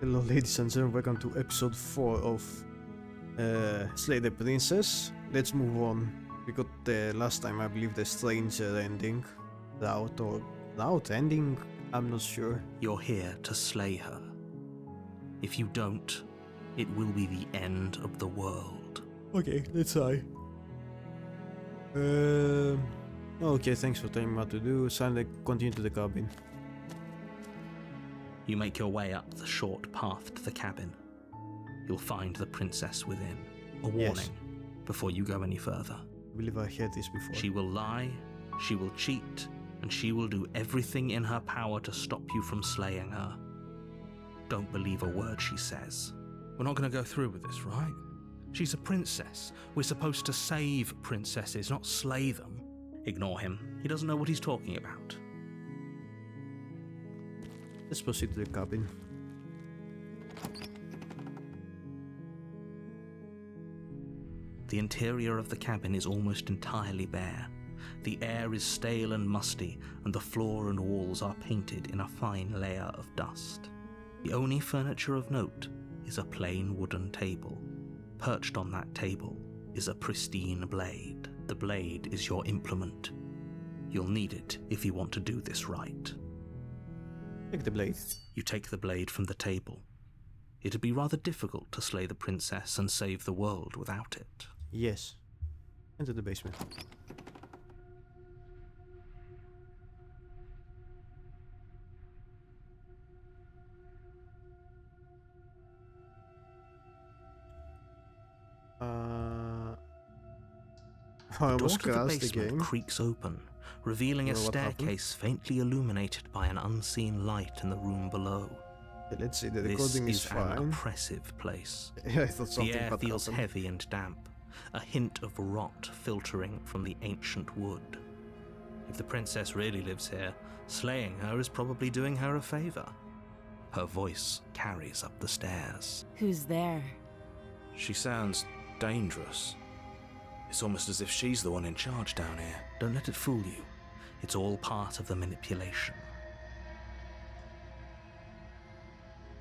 Hello ladies and gentlemen, welcome to episode 4 of Slay the Princess. Let's move on. We got last time, I believe, the stranger ending. Route ending? I'm not sure. You're here to slay her. If you don't, it will be the end of the world. Okay, let's try. Okay, thanks for telling me what to do. Silently continue to the cabin. You make your way up the short path to the cabin. You'll find the princess within. A warning before you go any further. I believe I heard this before. She will lie, she will cheat, and she will do everything in her power to stop you from slaying her. Don't believe a word she says. We're not going to go through with this, right? She's a princess. We're supposed to save princesses, not slay them. Ignore him. He doesn't know what he's talking about. Let's proceed to the cabin. The interior of the cabin is almost entirely bare. The air is stale and musty, and the floor and walls are painted in a fine layer of dust. The only furniture of note is a plain wooden table. Perched on that table is a pristine blade. The blade is your implement. You'll need it if you want to do this right. Take the blade. You take the blade from the table. It'd be rather difficult to slay the princess and save the world without it. Yes. Enter the basement. I The door almost to the crashed the basement game. creaks open, revealing a Well, what staircase faintly illuminated by an unseen light in the room below. Okay, let's see, the This recording is is an fine. oppressive place. Yeah, I thought something The air bad feels happened. heavy and damp, a hint of rot filtering from the ancient wood. If the princess really lives here, slaying her is probably doing her a favor. Her voice carries up the stairs. Who's there? She sounds dangerous. It's almost as if she's the one in charge down here. Don't let it fool you. It's all part of the manipulation.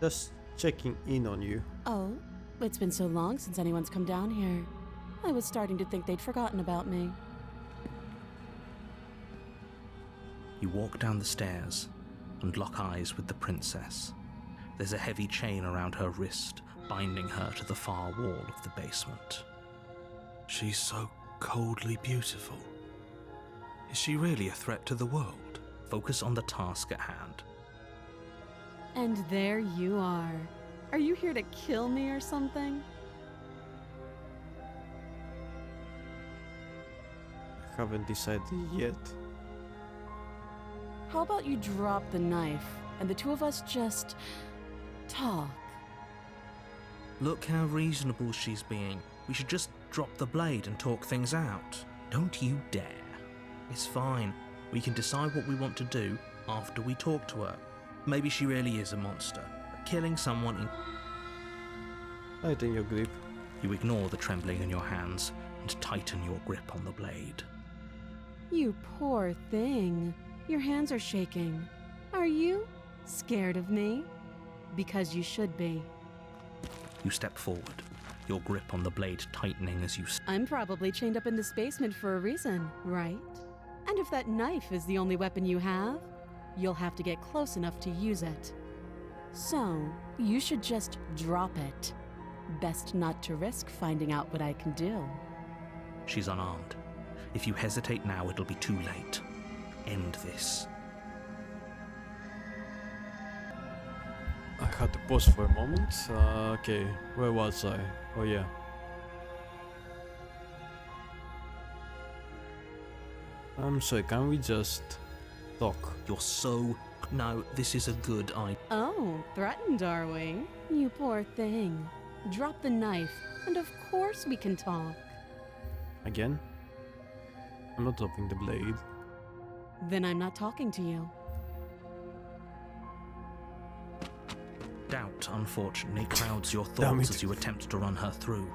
Just checking in on you. Oh, it's been so long since anyone's come down here. I was starting to think they'd forgotten about me. You walk down the stairs and lock eyes with the princess. There's a heavy chain around her wrist, binding her to the far wall of the basement. She's so coldly beautiful. Is she really a threat to the world? Focus on the task at hand. And there you are. Are you here to kill me or something? I haven't decided yet. How about you drop the knife and the two of us just talk? Look how reasonable she's being. We should just drop the blade and talk things out. Don't you dare. It's fine. We can decide what we want to do after we talk to her. Maybe she really is a monster. But killing someone in... Tighten your grip. You ignore the trembling in your hands and tighten your grip on the blade. You poor thing. Your hands are shaking. Are you scared of me? Because you should be. You step forward, your grip on the blade tightening as you... I'm probably chained up in this basement for a reason, right? And if that knife is the only weapon you have, you'll have to get close enough to use it. So, you should just drop it. Best not to risk finding out what I can do. She's unarmed. If you hesitate now, it'll be too late. End this. I had to pause for a moment. Okay, where was I? Oh yeah. I'm sorry, can we just talk? You're so... No, this is a good idea. Oh, threatened are we? You poor thing. Drop the knife, and of course we can talk. Again? I'm not dropping the blade. Then I'm not talking to you. Doubt, unfortunately, clouds your Damn thoughts it. as you attempt to run her through.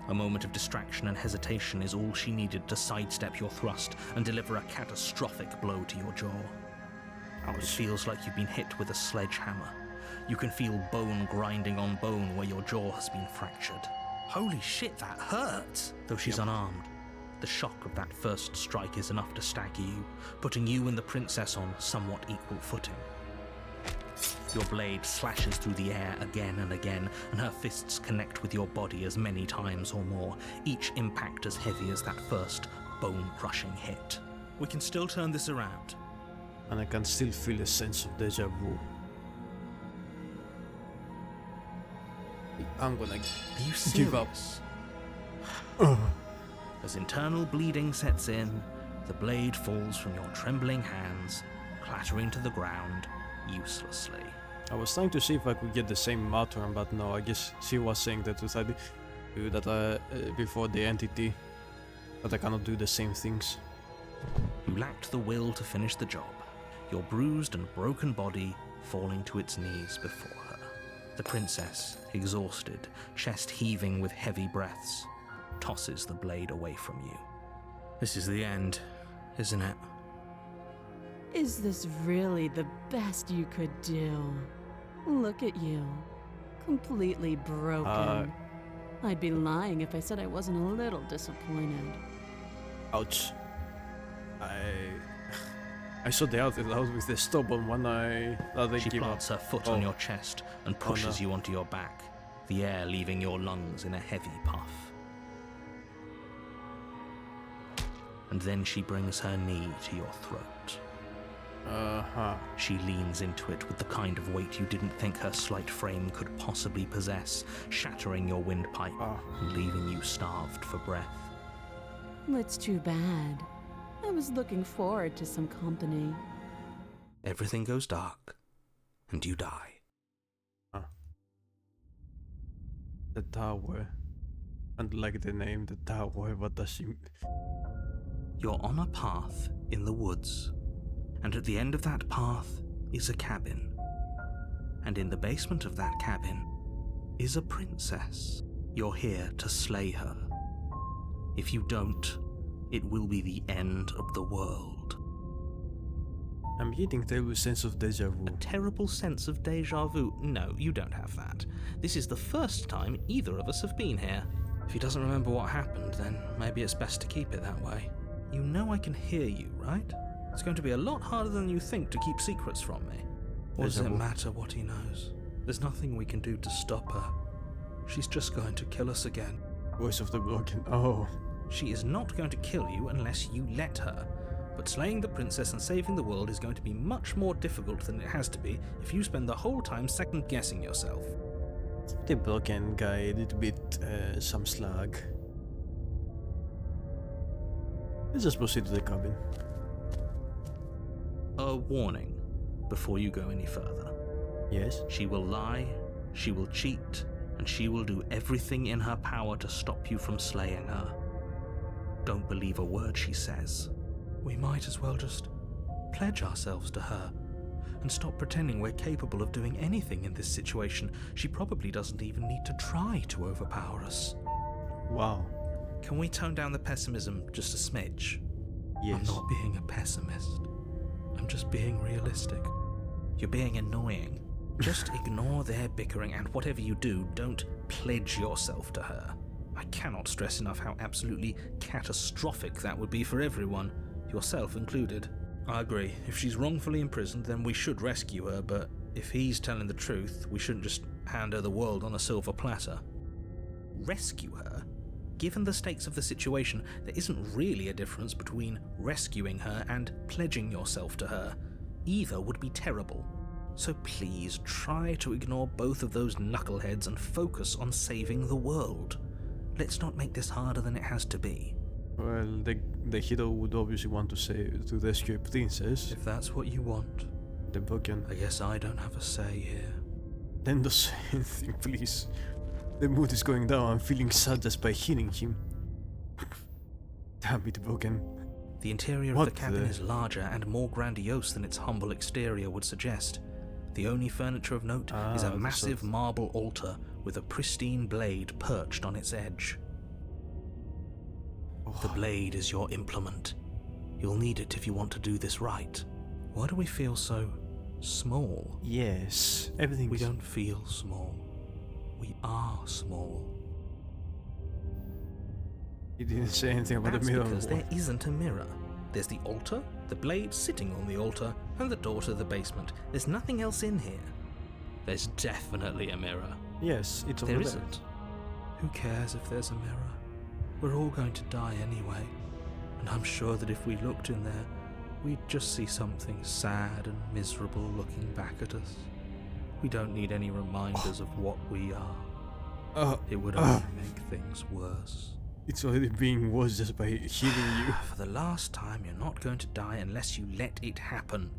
A moment of distraction and hesitation is all she needed to sidestep your thrust and deliver a catastrophic blow to your jaw. It feels like you've been hit with a sledgehammer. You can feel bone grinding on bone where your jaw has been fractured. Holy shit, that hurts! Though she's unarmed, the shock of that first strike is enough to stagger you, putting you and the princess on somewhat equal footing. Your blade slashes through the air again and again, and her fists connect with your body as many times or more, each impact as heavy as that first bone-crushing hit. We can still turn this around. And I can still feel a sense of deja vu. I'm gonna Are you give up. serious? As internal bleeding sets in, the blade falls from your trembling hands, clattering to the ground uselessly. I was trying to see if I could get the same pattern, but no, I guess she was saying that before the entity, that I cannot do the same things. You lacked the will to finish the job, your bruised and broken body falling to its knees before her. The princess, exhausted, chest heaving with heavy breaths, tosses the blade away from you. This is the end, isn't it? Is this really the best you could do? Look at you. Completely broken. I'd be lying if I said I wasn't a little disappointed. Ouch. I saw the outfit out with the stubborn one. She plants her foot on your chest and pushes you onto your back, the air leaving your lungs in a heavy puff. And then she brings her knee to your throat. She leans into it with the kind of weight you didn't think her slight frame could possibly possess, shattering your windpipe and leaving you starved for breath. It's too bad. I was looking forward to some company. Everything goes dark, and you die. The tower. And like the name, the tower, what does she... You're on a path in the woods, and at the end of that path is a cabin. And in the basement of that cabin is a princess. You're here to slay her. If you don't, it will be the end of the world. I'm getting a terrible sense of deja vu. A terrible sense of deja vu? No, you don't have that. This is the first time either of us have been here. If he doesn't remember what happened, then maybe it's best to keep it that way. You know I can hear you, right? It's going to be a lot harder than you think to keep secrets from me. Or does it matter what he knows? There's nothing we can do to stop her. She's just going to kill us again. Voice of the broken. Oh. She is not going to kill you unless you let her. But slaying the princess and saving the world is going to be much more difficult than it has to be if you spend the whole time second-guessing yourself. The broken guy, a little bit some slag. Let's just proceed to the cabin. A warning before you go any further. Yes? She will lie, she will cheat, and she will do everything in her power to stop you from slaying her. Don't believe a word she says. We might as well just pledge ourselves to her and stop pretending we're capable of doing anything in this situation. She probably doesn't even need to try to overpower us. Wow. Can we tone down the pessimism just a smidge? Yes. I'm not being a pessimist. I'm just being realistic. You're being annoying. Just ignore their bickering, and whatever you do, don't pledge yourself to her. I cannot stress enough how absolutely catastrophic that would be for everyone, yourself included. I agree. If she's wrongfully imprisoned, then we should rescue her, but if he's telling the truth, we shouldn't just hand her the world on a silver platter. Rescue her? Given the stakes of the situation, there isn't really a difference between rescuing her and pledging yourself to her. Either would be terrible. So please try to ignore both of those knuckleheads and focus on saving the world. Let's not make this harder than it has to be. Well, the hero would obviously want to rescue a princess. If that's what you want, The broken. I guess I don't have a say here. Then don't say anything, please. The mood is going down. I'm feeling sad just by hearing him. Damn it, broken. The interior of the cabin is larger and more grandiose than its humble exterior would suggest. The only furniture of note is a massive marble altar with a pristine blade perched on its edge. The blade is your implement. You'll need it if you want to do this right. Why do we feel so small? Yes, everything. We don't feel small. We are small. He didn't say anything about That's the mirror. because there isn't a mirror. There's the altar, the blade sitting on the altar, and the door to the basement. There's nothing else in here. There's definitely a mirror. Yes, it's over There there. isn't. Who cares if there's a mirror? We're all going to die anyway. And I'm sure that if we looked in there, we'd just see something sad and miserable looking back at us. We don't need any reminders of what we are. It would only make things worse. It's already being worse just by hearing you. For the last time, you're not going to die unless you let it happen.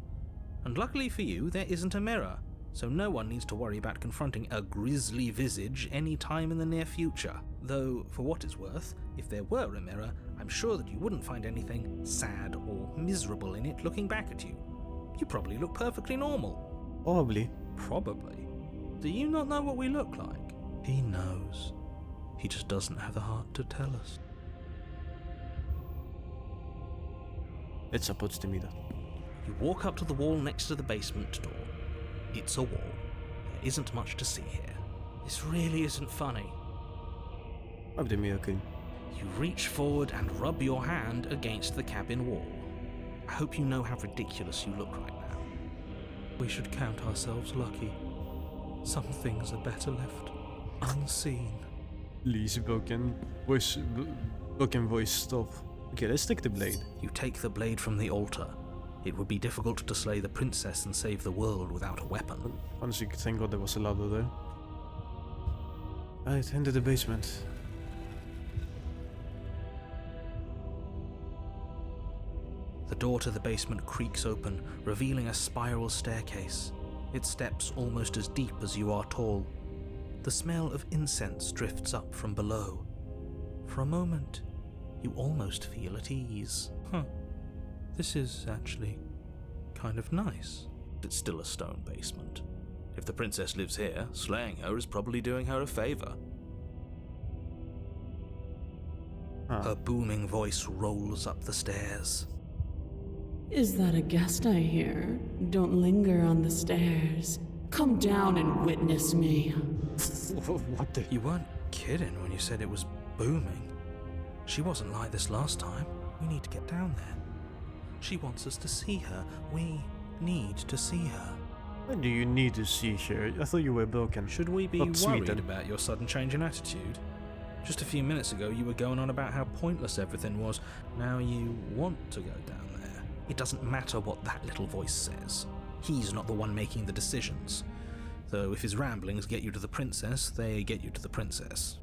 And luckily for you, there isn't a mirror, so no one needs to worry about confronting a grisly visage any time in the near future. Though, for what it's worth, if there were a mirror, I'm sure that you wouldn't find anything sad or miserable in it looking back at you. You probably look perfectly normal. Probably. Probably. Do you not know what we look like? He knows. He just doesn't have the heart to tell us. Let's approach the mirror. You walk up to the wall next to the basement door. It's a wall. There isn't much to see here. This really isn't funny. Up the mirror, Queen. You reach forward and rub your hand against the cabin wall. I hope you know how ridiculous you look right now. We should count ourselves lucky. Some things are better left unseen. Please, broken voice, stop. Okay, let's take the blade. You take the blade from the altar. It would be difficult to slay the princess and save the world without a weapon. Honestly, thank God there was a ladder there. Alright, enter the basement. The door to the basement creaks open, revealing a spiral staircase. Its steps almost as deep as you are tall. The smell of incense drifts up from below. For a moment, you almost feel at ease. This is actually kind of nice. It's still a stone basement. If the princess lives here, slaying her is probably doing her a favor. Her booming voice rolls up the stairs. Is that a guest I hear? Don't linger on the stairs. Come down and witness me. What the? You weren't kidding when you said it was booming. She wasn't like this last time. We need to get down there. She wants us to see her. We need to see her. Why do you need to see her? I thought you were broken. Should we be Not worried smitten. about your sudden change in attitude? Just a few minutes ago you were going on about how pointless everything was. Now you want to go down there. It doesn't matter what that little voice says. He's not the one making the decisions. Though if his ramblings get you to the princess, they get you to the princess.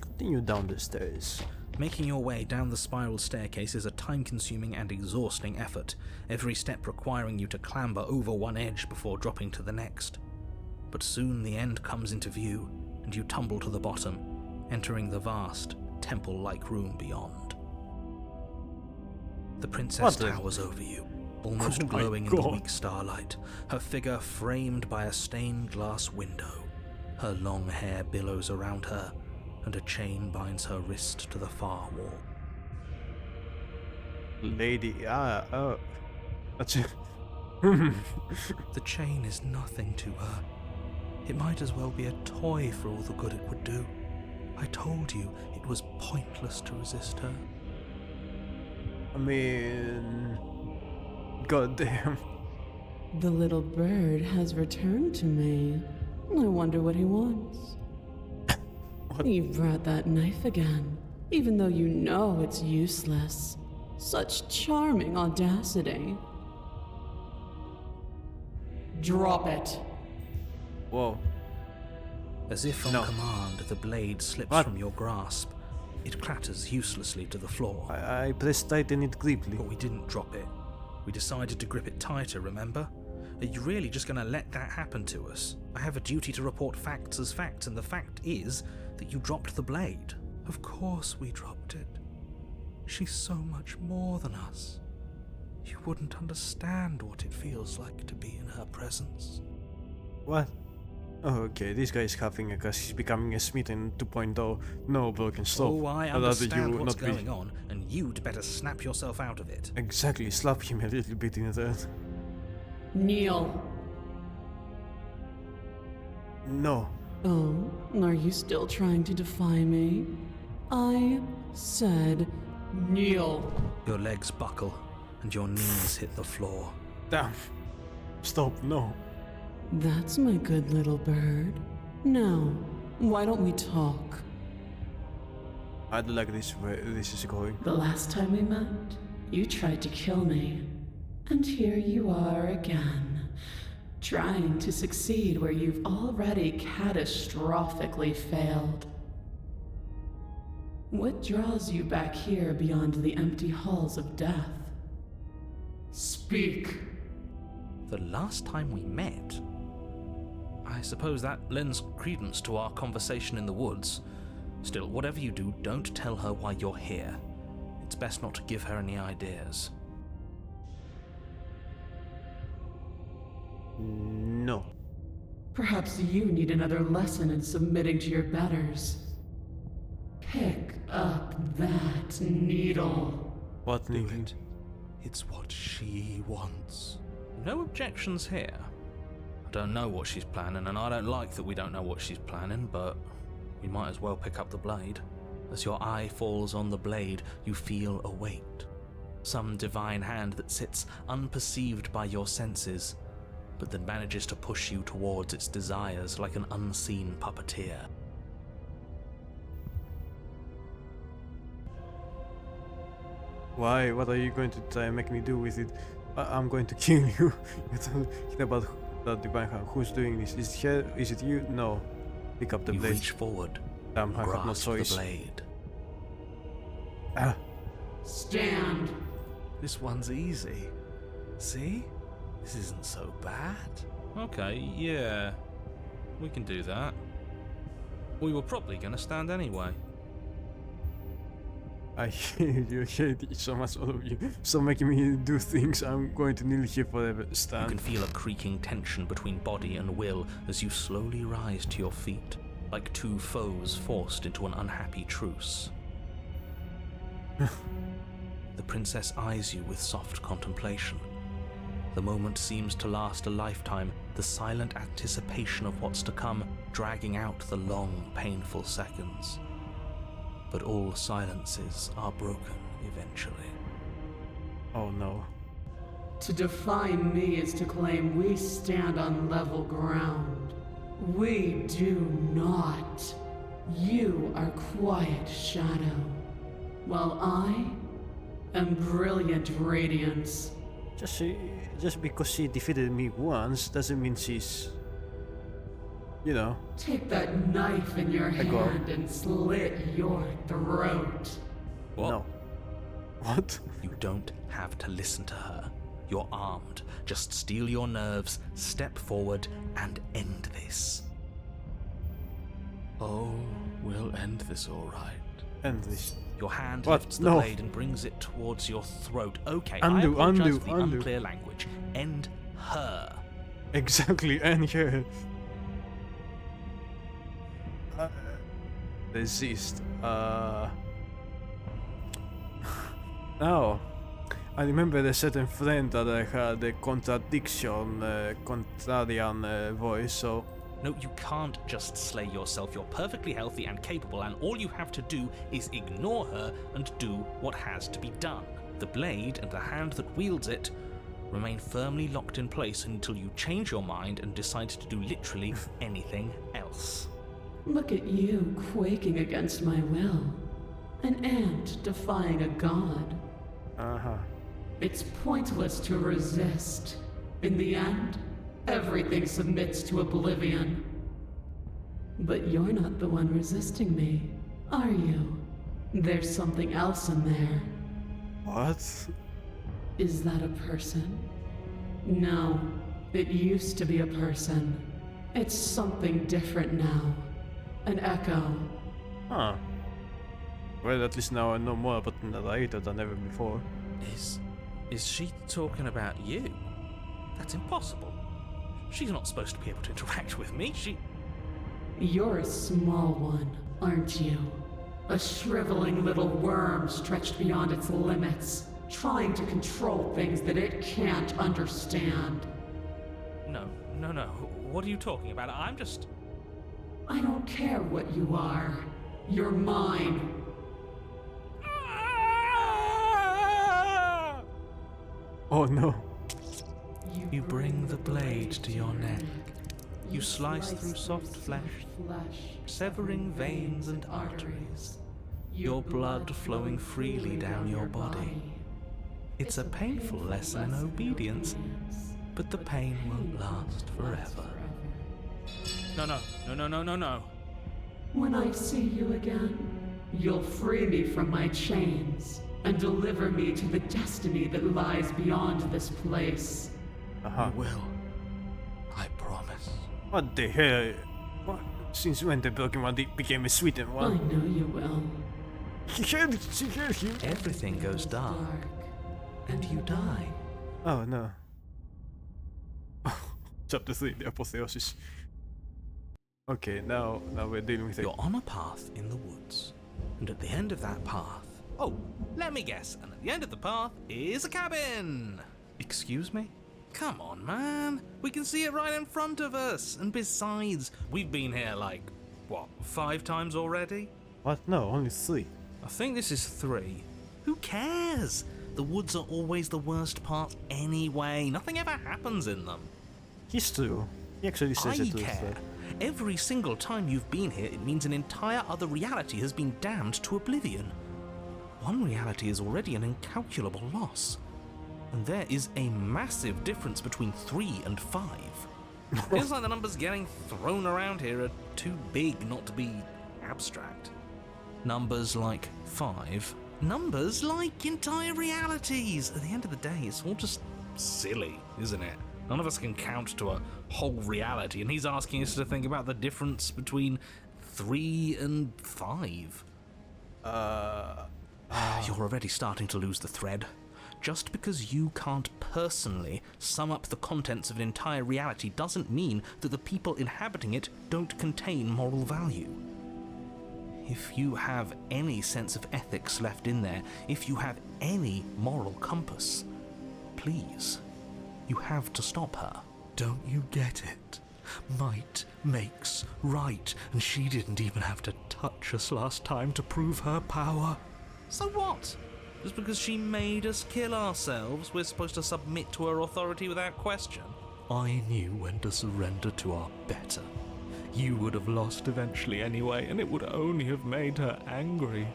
Continue down the stairs. Making your way down the spiral staircase is a time-consuming and exhausting effort, every step requiring you to clamber over one edge before dropping to the next. But soon the end comes into view, and you tumble to the bottom, entering the vast, temple-like room beyond. The princess What the- towers over you, almost Oh my glowing in the God. weak starlight, her figure framed by a stained glass window. Her long hair billows around her, and a chain binds her wrist to the far wall. Lady, that's it. The chain is nothing to her. It might as well be a toy for all the good it would do. I told you it was pointless to resist her. I mean, god damn. The little bird has returned to me. I wonder what he wants. What? You brought that knife again, even though you know it's useless. Such charming audacity. Drop it. Whoa. As if on No. command, the blade slips What? from your grasp. It clatters uselessly to the floor. I pressed tighten it griply. But we didn't drop it. We decided to grip it tighter, remember? Are you really just going to let that happen to us? I have a duty to report facts as facts, and the fact is that you dropped the blade. Of course we dropped it. She's so much more than us. You wouldn't understand what it feels like to be in her presence. What? Oh, okay, this guy is having a cause he's becoming a Smitten 2.0. No, broken, stop. Oh, I I'd rather understand you what's not be- going on, and you'd better snap yourself out of it. Exactly, slap him a little bit in the head. Kneel. No. Oh, are you still trying to defy me? I said kneel. Your legs buckle, and your knees hit the floor. Damn. Stop, no. That's my good little bird. Now, why don't we talk? I don't like this way this is going. The last time we met, you tried to kill me. And here you are again, trying to succeed where you've already catastrophically failed. What draws you back here beyond the empty halls of death? Speak. The last time we met? I suppose that lends credence to our conversation in the woods. Still, whatever you do, don't tell her why you're here. It's best not to give her any ideas. No. Perhaps you need another lesson in submitting to your betters. Pick up that needle. What Do needle? it. It's what she wants. No objections here. I don't know what she's planning, and I don't like that we don't know what she's planning, but we might as well pick up the blade. As your eye falls on the blade, you feel a weight. Some divine hand that sits unperceived by your senses, but that manages to push you towards its desires like an unseen puppeteer. Why? What are you going to try and make me do with it? I'm going to kill you. You don't care about that divine hand. Who's doing this? Is it her? Is it you? No. Pick up the You blade. reach forward, Damn, I have no grasp the choice. blade. Ah. Stand. This one's easy. See? This isn't so bad. Okay, yeah. We can do that. We were probably going to stand anyway. I hate you. I hate it so much, all of you. Stop making me do things. I'm going to kneel here forever. You Stand. can feel a creaking tension between body and will as you slowly rise to your feet, like two foes forced into an unhappy truce. The princess eyes you with soft contemplation. The moment seems to last a lifetime, the silent anticipation of what's to come dragging out the long, painful seconds. But all silences are broken eventually. Oh no. To define me is to claim we stand on level ground. We do not. You are quiet shadow, while I am brilliant radiance. Just because she defeated me once doesn't mean she's, you know. Take that knife in your go. hand and slit your throat. What? No. What? You don't have to listen to her. You're armed. Just steel your nerves, step forward, and end this. Oh, we'll end this all right. End this. Your hand What? lifts the No. blade and brings it towards your throat. Okay, Undo, I apologize undo, for the undo. unclear language. End her. Exactly, and here. Resist. Now, I remember a certain friend that I had a contrarian voice, so No, you can't just slay yourself. You're perfectly healthy and capable, and all you have to do is ignore her and do what has to be done. The blade and the hand that wields it remain firmly locked in place until you change your mind and decide to do literally anything else. Look at you quaking against my will. An ant defying a god. It's pointless to resist. In the end, everything submits to oblivion. But you're not the one resisting me, are you? There's something else in there. What? Is that a person? No, it used to be a person. It's something different now. An echo. Huh. Well, at least now I know more about the narrator than ever before. Is she talking about you? That's impossible. She's not supposed to be able to interact with me. You're a small one, aren't you? A shriveling little worm stretched beyond its limits, trying to control things that it can't understand. No. What are you talking about? I'm just... I don't care what you are. You're mine. Oh no. You bring the blade to your neck. You slice through soft flesh, severing veins and arteries, your blood flowing freely down your body. It's a painful lesson in obedience, but the pain won't last forever. No. When I see you again, you'll free me from my chains and deliver me to the destiny that lies beyond this place. Aha. You will. I promise. What the hell? What? Since when the Pokemon became a sweetened I one? know you will. She killed him. Everything goes dark, and you die. Oh no. Chapter 3, the Apotheosis. Okay, now we're dealing with it. You're on a path in the woods, and at the end of that path... Oh, let me guess, and at the end of the path is a cabin! Excuse me? Come on, man. We can see it right in front of us. And besides, we've been here like, 5 times already? What? No, only 3. I think this is 3. Who cares? The woods are always the worst part anyway. Nothing ever happens in them. He's true. He actually says I it to care. himself. Every single time you've been here, it means an entire other reality has been damned to oblivion. One reality is already an incalculable loss. And there is a massive difference between 3 and 5. Feels like the numbers getting thrown around here are too big not to be abstract. Numbers like 5. Numbers like entire realities. At the end of the day, it's all just silly, isn't it? None of us can count to a whole reality, and he's asking us to think about the difference between 3 and 5. You're already starting to lose the thread. Just because you can't personally sum up the contents of an entire reality doesn't mean that the people inhabiting it don't contain moral value. If you have any sense of ethics left in there, if you have any moral compass, please, you have to stop her. Don't you get it? Might makes right, and she didn't even have to touch us last time to prove her power. So what? Just because she made us kill ourselves, we're supposed to submit to her authority without question? I knew when to surrender to our better. You would have lost eventually anyway, and it would only have made her angry.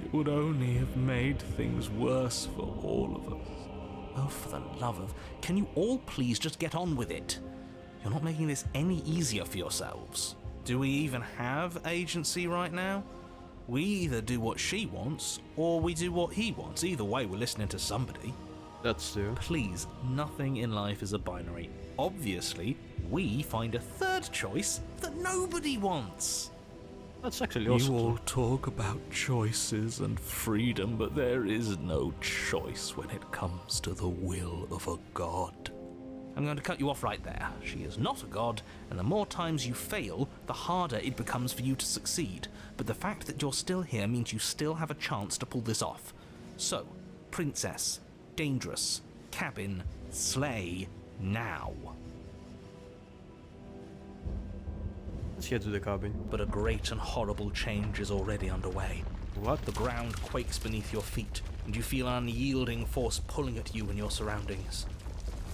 It would only have made things worse for all of us. Oh, for the love of... Can you all please just get on with it? You're not making this any easier for yourselves. Do we even have agency right now? We either do what she wants, or we do what he wants. Either way, we're listening to somebody. That's true. Please, nothing in life is a binary. Obviously, we find a third choice that nobody wants. That's actually awesome. You all talk about choices and freedom, but there is no choice when it comes to the will of a god. I'm going to cut you off right there. She is not a god, and the more times you fail, the harder it becomes for you to succeed. But the fact that you're still here means you still have a chance to pull this off. So, princess, dangerous, cabin, slay, now. Let's head to the cabin. But a great and horrible change is already underway. What? The ground quakes beneath your feet, and you feel an unyielding force pulling at you and your surroundings.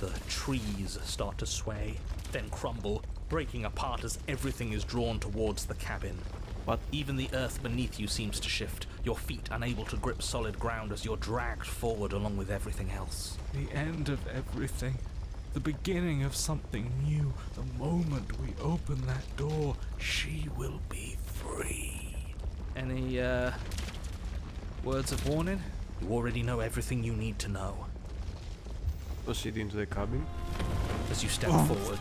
The trees start to sway, then crumble, breaking apart as everything is drawn towards the cabin. What? Even the earth beneath you seems to shift, your feet unable to grip solid ground as you're dragged forward along with everything else. The end of everything. The beginning of something new. The moment we open that door, she will be free. Any, words of warning? You already know everything you need to know. Proceed into the cabin. As you step forward,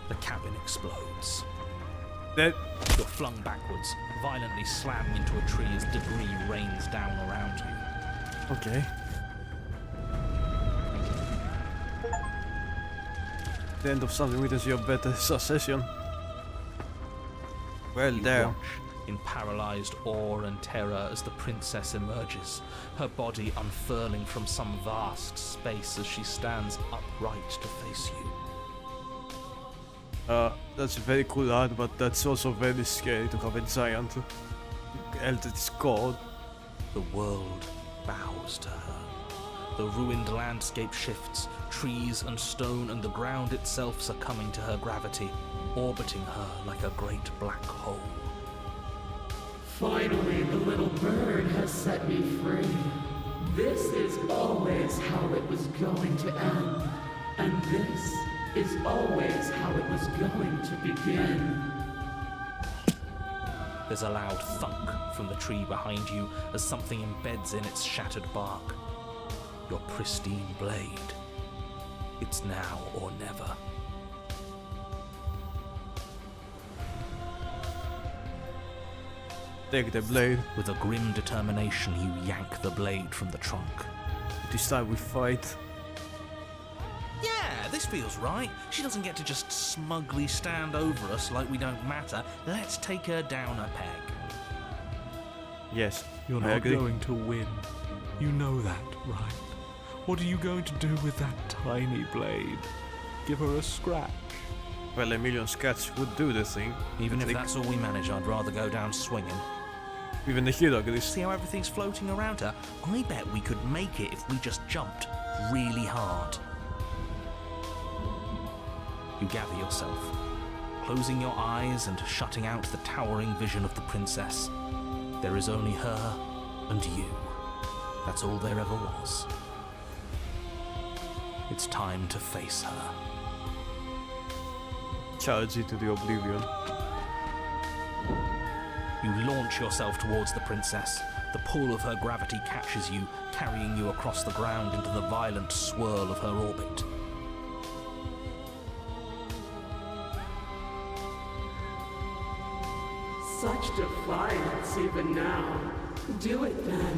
the cabin explodes. That. You're flung backwards, violently slamming into a tree as debris rains down around you. Okay. the end of something witness your better succession. Well, You there. watch in paralyzed awe and terror as the princess emerges, her body unfurling from some vast space as she stands upright to face you. That's very cool art, but that's also very scary to have a giant eldritch god. The world bows to her. The ruined landscape shifts, trees and stone and the ground itself succumbing to her gravity, orbiting her like a great black hole. Finally, the little bird has set me free. This is always how it was going to end, and this is always how it was going to begin. There's a loud thunk from the tree behind you as something embeds in its shattered bark. Your pristine blade. It's now or never. Take the blade. With a grim determination, you yank the blade from the trunk. This time we fight. Yeah, this feels right. She doesn't get to just smugly stand over us like we don't matter. Let's take her down a peg. Yes, You're I not agree. going to win. You know that, right? What are you going to do with that tiny blade? Give her a scratch? Well, a million scratch would do the thing. Even if Like, that's all we manage, I'd rather go down swinging. even the hero agrees. See how everything's floating around her? I bet we could make it if we just jumped really hard. You gather yourself, closing your eyes and shutting out the towering vision of the princess. There is only her and you. That's all there ever was. It's time to face her. Charge into the oblivion. You launch yourself towards the princess. The pull of her gravity catches you, carrying you across the ground into the violent swirl of her orbit. Such defiance even now. Do it then.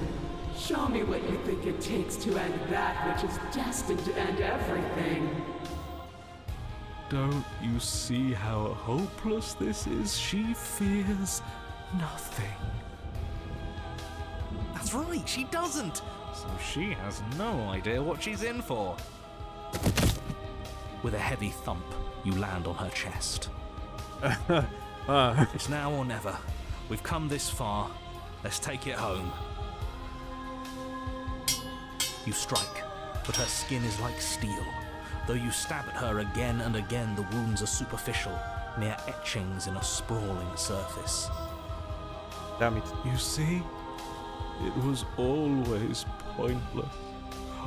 Show me what you think it takes to end that which is destined to end everything. Don't you see how hopeless this is? She fears nothing. That's right, she doesn't! So she has no idea what she's in for. With a heavy thump, you land on her chest. It's now or never. We've come this far. Let's take it home. You strike, but her skin is like steel. Though you stab at her again and again, the wounds are superficial, mere etchings in a sprawling surface. Damn it. You see? It was always pointless.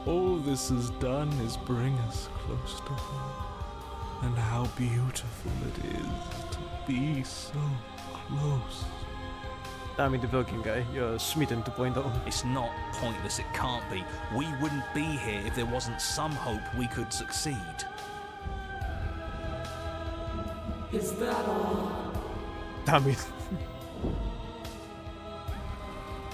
All this has done is bring us close to her. And how beautiful it is to be so close. Damn it, the broken guy. You're smitten 2.0. It's not pointless, it can't be. We wouldn't be here if there wasn't some hope we could succeed. Is that all? Damn it.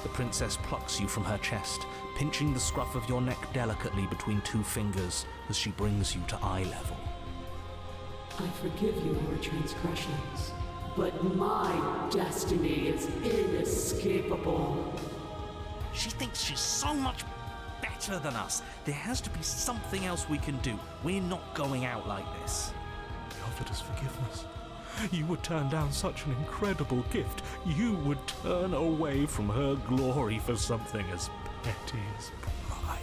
The princess plucks you from her chest, pinching the scruff of your neck delicately between two fingers as she brings you to eye level. I forgive you your transgressions, but my destiny is inescapable. She thinks she's so much better than us. There has to be something else we can do. We're not going out like this. You offered us forgiveness. You would turn down such an incredible gift. You would turn away from her glory for something as petty as pride.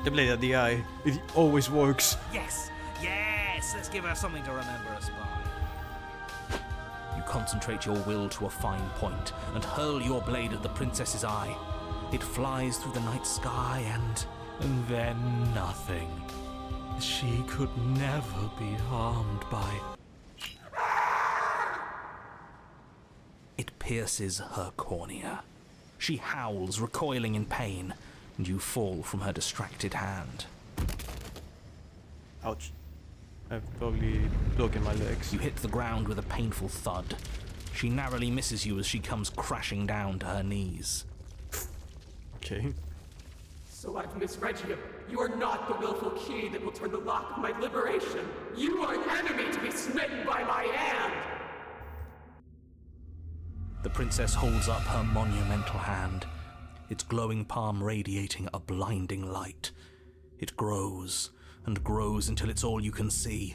The blade at the eye. It always works. Yes! Yes! Let's give her something to remember us by. You concentrate your will to a fine point and hurl your blade at the princess's eye. It flies through the night sky And then nothing. She could never be harmed by... it pierces her cornea. She howls, recoiling in pain, and you fall from her distracted hand. Ouch. I've probably broken my legs. You hit the ground with a painful thud. She narrowly misses you as she comes crashing down to her knees. Okay. So I've misread you. You are not the willful key that will turn the lock of my liberation. You are an enemy to be smitten by my hand! The princess holds up her monumental hand, its glowing palm radiating a blinding light. It grows and grows until it's all you can see.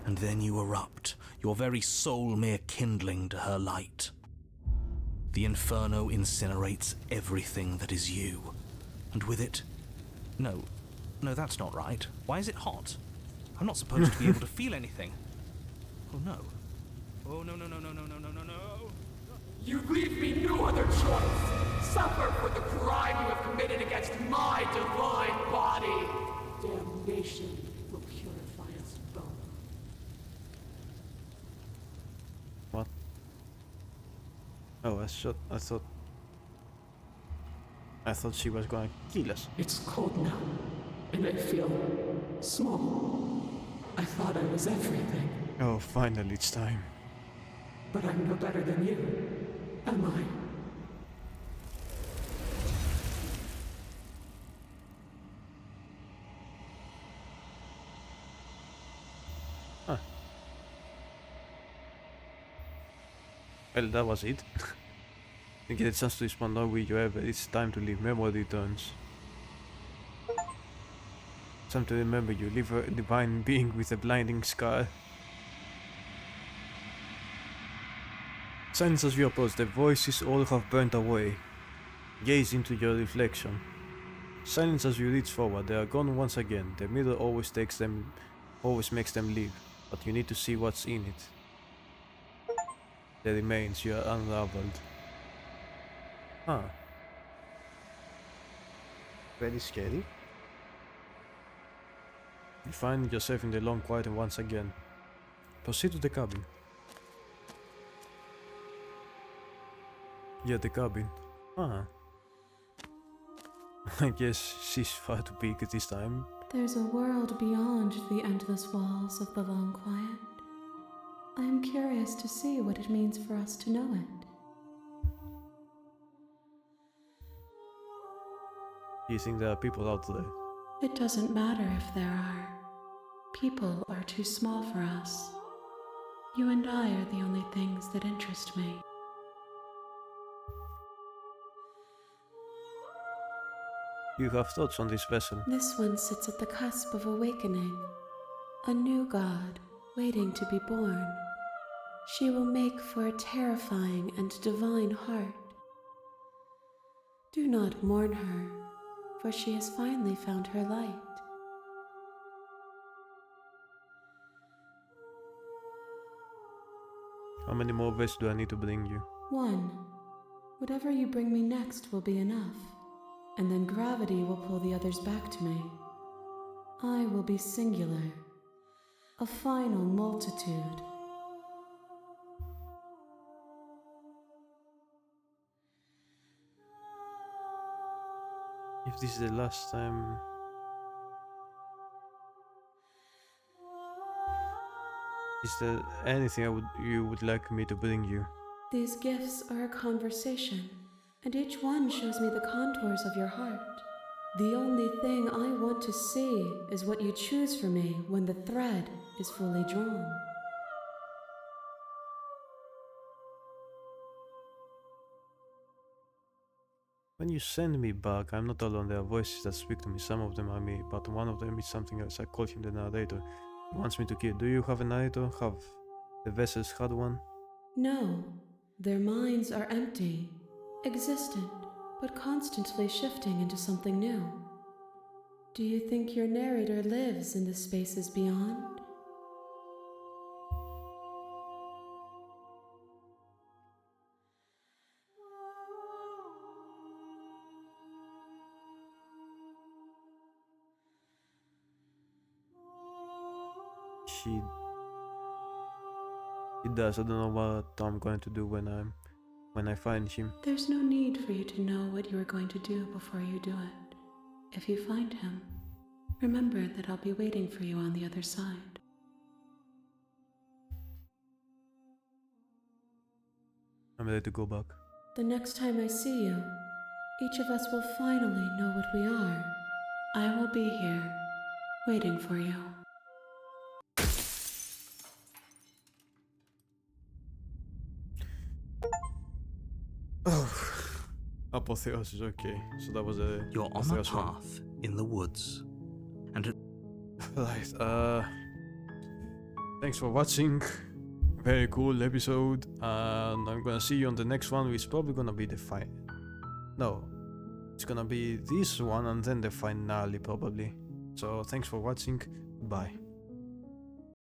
And then you erupt, your very soul mere kindling to her light. The inferno incinerates everything that is you. And with it... No, that's not right. Why is it hot? I'm not supposed to be able to feel anything. Oh no. Oh no. You leave me no other choice. Suffer for the crime you have committed against my divine body. Damnation will purify us both. What? Oh, I thought she was going to kill us. It's cold now, and I feel small. I thought I was everything, Oh, finally it's time. but I'm no better than you, am I? Well, that was it. You get a chance to respond now will you ever. It's time to leave. Memory returns. Time to remember you. Live a divine being with a blinding scar. Silence as you approach. The voices all have burnt away. Gaze into your reflection. Silence as you reach forward. They are gone once again. The mirror always makes them leave. But you need to see what's in it. The remains, you are unraveled. Huh. Very scary. You find yourself in the long quiet once again. Proceed to the cabin. Yeah, the cabin. Ah. I guess she's far too big at this time. There's a world beyond the endless walls of the long quiet. I am curious to see what it means for us to know it. Do you think there are people out there? It doesn't matter if there are. People are too small for us. You and I are the only things that interest me. You have thoughts on this vessel. This one sits at the cusp of awakening. A new god waiting to be born. She will make for a terrifying and divine heart. Do not mourn her, for she has finally found her light. How many more vessels do I need to bring you? One. Whatever you bring me next will be enough, and then gravity will pull the others back to me. I will be singular, a final multitude. If this is the last time... Is there anything you would like me to bring you? These gifts are a conversation, and each one shows me the contours of your heart. The only thing I want to see is what you choose for me when the thread is fully drawn. When you send me back, I'm not alone. There are voices that speak to me. Some of them are me, but one of them is something else. I call him the narrator. He wants me to kill. Do you have a narrator? Have the vessels had one? No, their minds are empty, existent, but constantly shifting into something new. Do you think your narrator lives in the spaces beyond? He does. I don't know what I'm going to do when I find him. There's no need for you to know what you are going to do before you do it. If you find him, remember that I'll be waiting for you on the other side. I'm ready to go back. The next time I see you, each of us will finally know what we are. I will be here, waiting for you. Oh, Apotheosis, okay. So that was a... You're on a Apotheosis one. path in the woods, and Right, thanks for watching. Very cool episode, and I'm gonna see you on the next one, which is probably gonna be the No, it's gonna be this one and then the finale probably. So thanks for watching, bye.